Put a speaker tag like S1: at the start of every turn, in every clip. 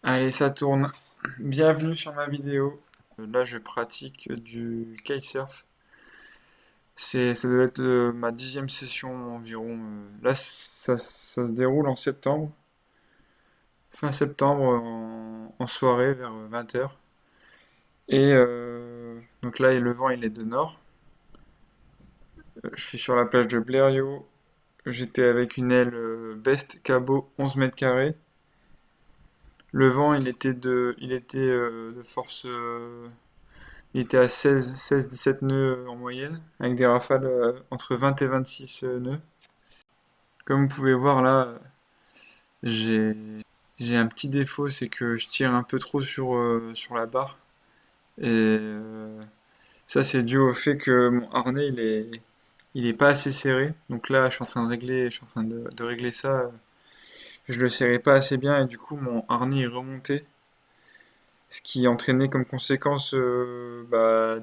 S1: Allez, ça tourne. Bienvenue sur ma vidéo. Là, je pratique du kitesurf. Ça doit être ma 10e session environ. Là, ça se déroule en septembre, fin septembre, en soirée vers 20h. Et donc là, le vent, il est de nord. Je suis sur la plage de Blériot. J'étais avec une aile Best Cabot 11 mètres carrés. Le vent, il était de force. Il était à 16-17 nœuds en moyenne, avec des rafales entre 20 et 26 nœuds. Comme vous pouvez voir là, j'ai j'ai un petit défaut, c'est que je tire un peu trop sur la barre. Et ça, c'est dû au fait que mon harnais, il est pas assez serré. Donc là, je suis en train de régler ça. Je le serrais pas assez bien et du coup, mon harnais est remonté. Ce qui entraînait comme conséquence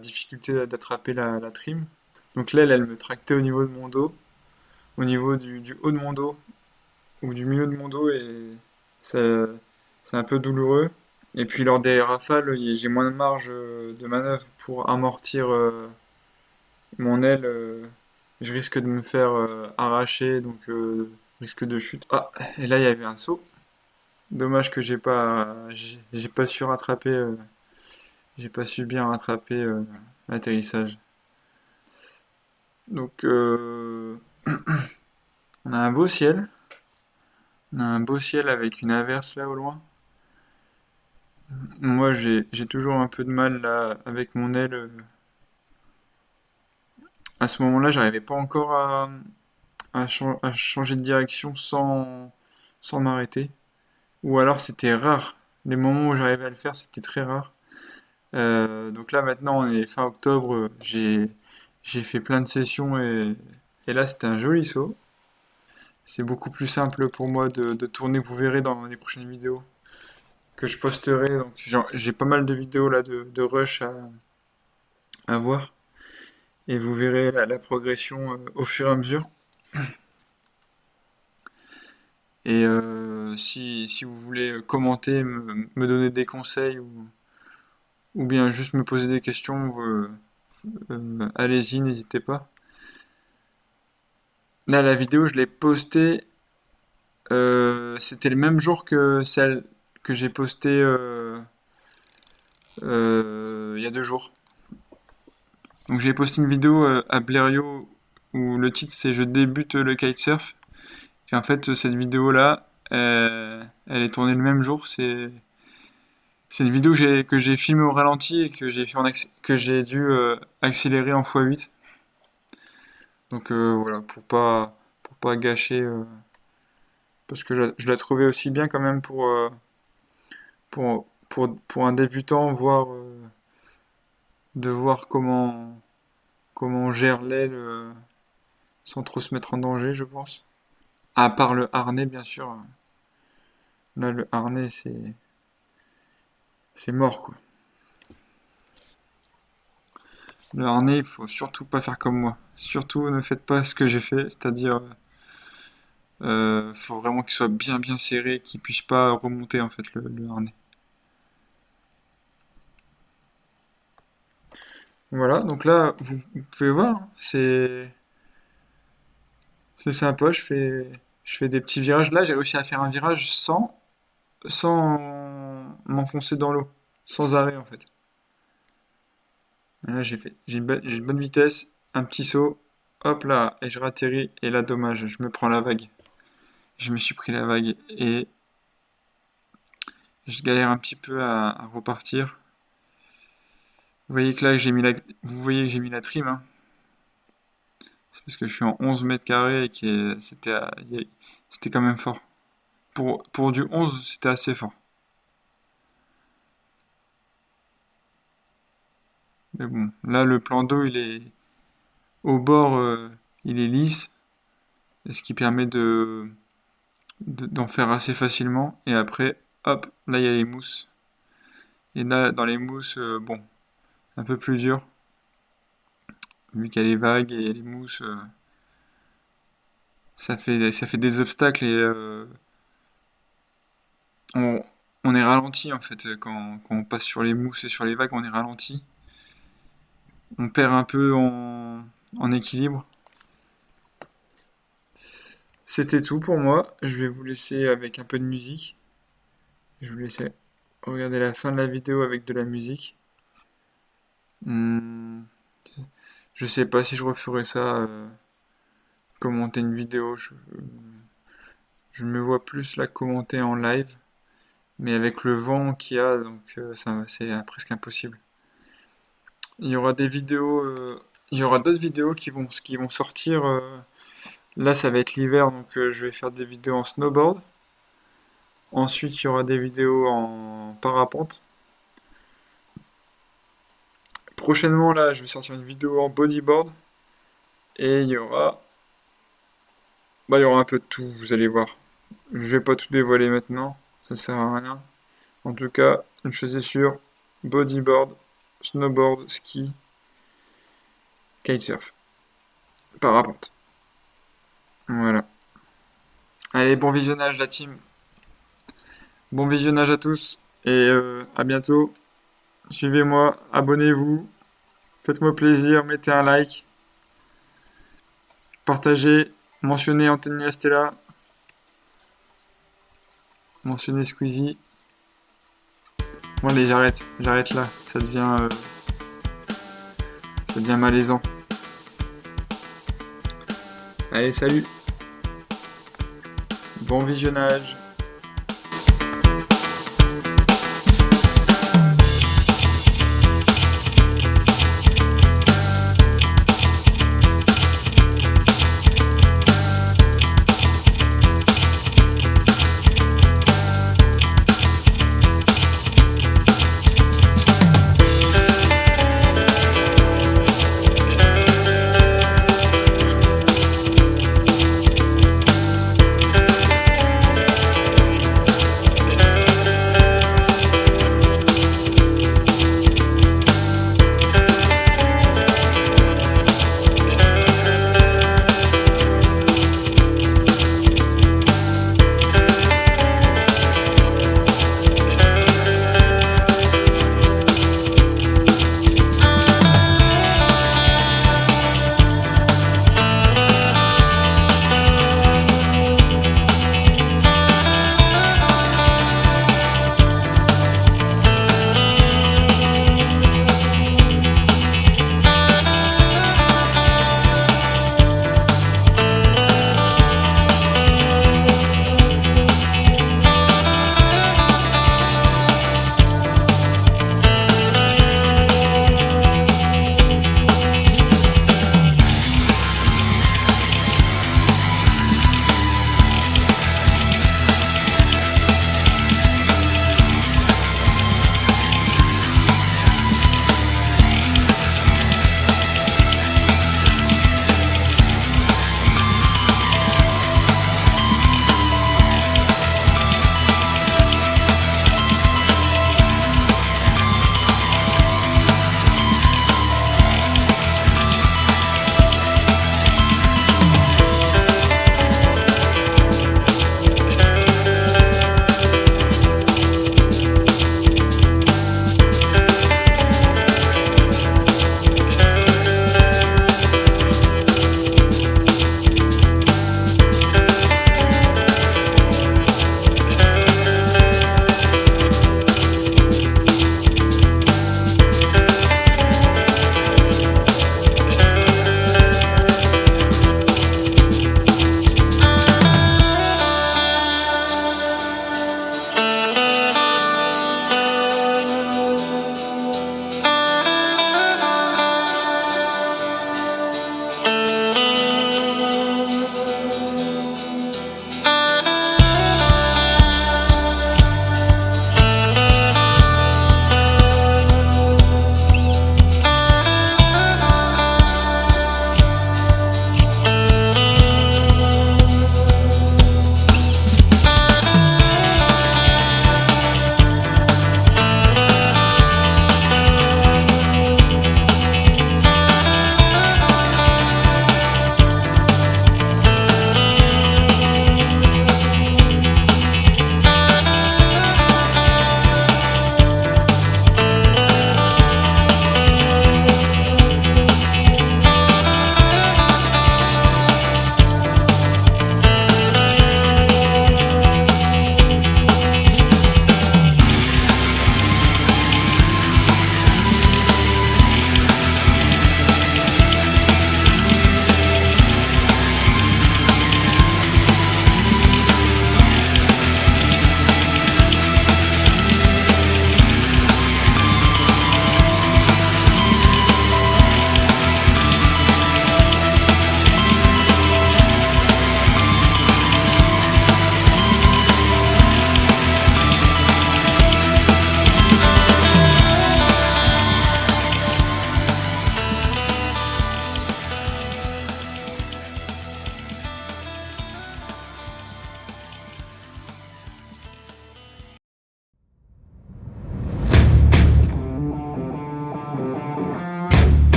S1: difficulté d'attraper la trim. Donc l'aile, elle me tractait au niveau de mon dos, au niveau du haut de mon dos ou du milieu de mon dos et ça, c'est un peu douloureux. Et puis lors des rafales, j'ai moins de marge de manœuvre pour amortir mon aile. Je risque de me faire arracher, donc risque de chute. Ah, et là il y avait un saut. Dommage que j'ai pas su rattraper, j'ai pas su bien rattraper l'atterrissage. Donc on a un beau ciel. On a un beau ciel avec une averse là au loin. Moi, j'ai toujours un peu de mal là avec mon aile. À ce moment-là, j'arrivais pas encore à changer de direction sans m'arrêter. Ou alors c'était rare. Les moments où j'arrivais à le faire, c'était très rare. Donc là, maintenant, on est fin octobre. J'ai fait plein de sessions et là, c'était un joli saut. C'est beaucoup plus simple pour moi de tourner. Vous verrez dans les prochaines vidéos que je posterai. Donc, j'ai pas mal de vidéos là de rush à voir. Et vous verrez la progression au fur et à mesure. Et si vous voulez commenter, me donner des conseils ou bien juste me poser des questions, allez-y, n'hésitez pas. Là, la vidéo, je l'ai postée. C'était le même jour que celle que j'ai postée il y a 2 jours. Donc j'ai posté une vidéo à Blériot où le titre c'est Je débute le kitesurf. Et en fait, cette vidéo-là, elle est tournée le même jour. C'est une vidéo que j'ai filmée au ralenti et que j'ai dû accélérer en x8. Donc voilà, pour pas gâcher. Parce que je la trouvais aussi bien quand même pour un débutant, de voir comment on gère l'aile sans trop se mettre en danger, je pense. À part le harnais, bien sûr. Là, le harnais, c'est mort, quoi. Le harnais, il faut surtout pas faire comme moi. Surtout, ne faites pas ce que j'ai fait, c'est-à-dire, faut vraiment qu'il soit bien bien serré, qu'il puisse pas remonter en fait le harnais. Voilà, donc là, vous pouvez voir, c'est sympa. Je fais des petits virages. Là, j'ai réussi à faire un virage sans m'enfoncer dans l'eau, sans arrêt en fait. Et là, j'ai une bonne vitesse, un petit saut, hop là, et je ratterris. Et là, dommage, je me prends la vague. Je me suis pris la vague et je galère un petit peu à repartir. Vous voyez que là, vous voyez que j'ai mis la trim, hein. C'est parce que je suis en 11 mètres carrés et que c'était quand même fort. Pour du 11, c'était assez fort. Mais bon, là, le plan d'eau, il est au bord, il est lisse, ce qui permet d'en faire assez facilement. Et après, hop, là, il y a les mousses. Et là, dans les mousses, bon, un peu plus dur, vu qu'il y a les vagues et les mousses, ça fait des obstacles et on, on est ralenti en fait quand on passe sur les mousses et sur les vagues, on est ralenti. On perd un peu en équilibre. C'était tout pour moi. Je vais vous laisser avec un peu de musique. Je vous laisse regarder la fin de la vidéo avec de la musique. Hmm, je sais pas si je referai ça, commenter une vidéo. Je me vois plus la commenter en live, mais avec le vent qu'il y a, donc c'est presque impossible. Il y aura des vidéos, il y aura d'autres vidéos qui vont sortir. Là, ça va être l'hiver, donc je vais faire des vidéos en snowboard. Ensuite, il y aura des vidéos en parapente. Prochainement, là, je vais sortir une vidéo en bodyboard. Et il y aura un peu de tout, vous allez voir. Je vais pas tout dévoiler maintenant, ça sert à rien. En tout cas, une chose est sûre, bodyboard, snowboard, ski, kitesurf, parapente. Voilà. Allez, bon visionnage la team. Bon visionnage à tous et à bientôt. Suivez-moi, abonnez-vous, faites-moi plaisir, mettez un like, partagez, mentionnez Anthony Astella, mentionnez Squeezie. Bon allez, j'arrête là, ça devient malaisant. Allez, salut, bon visionnage.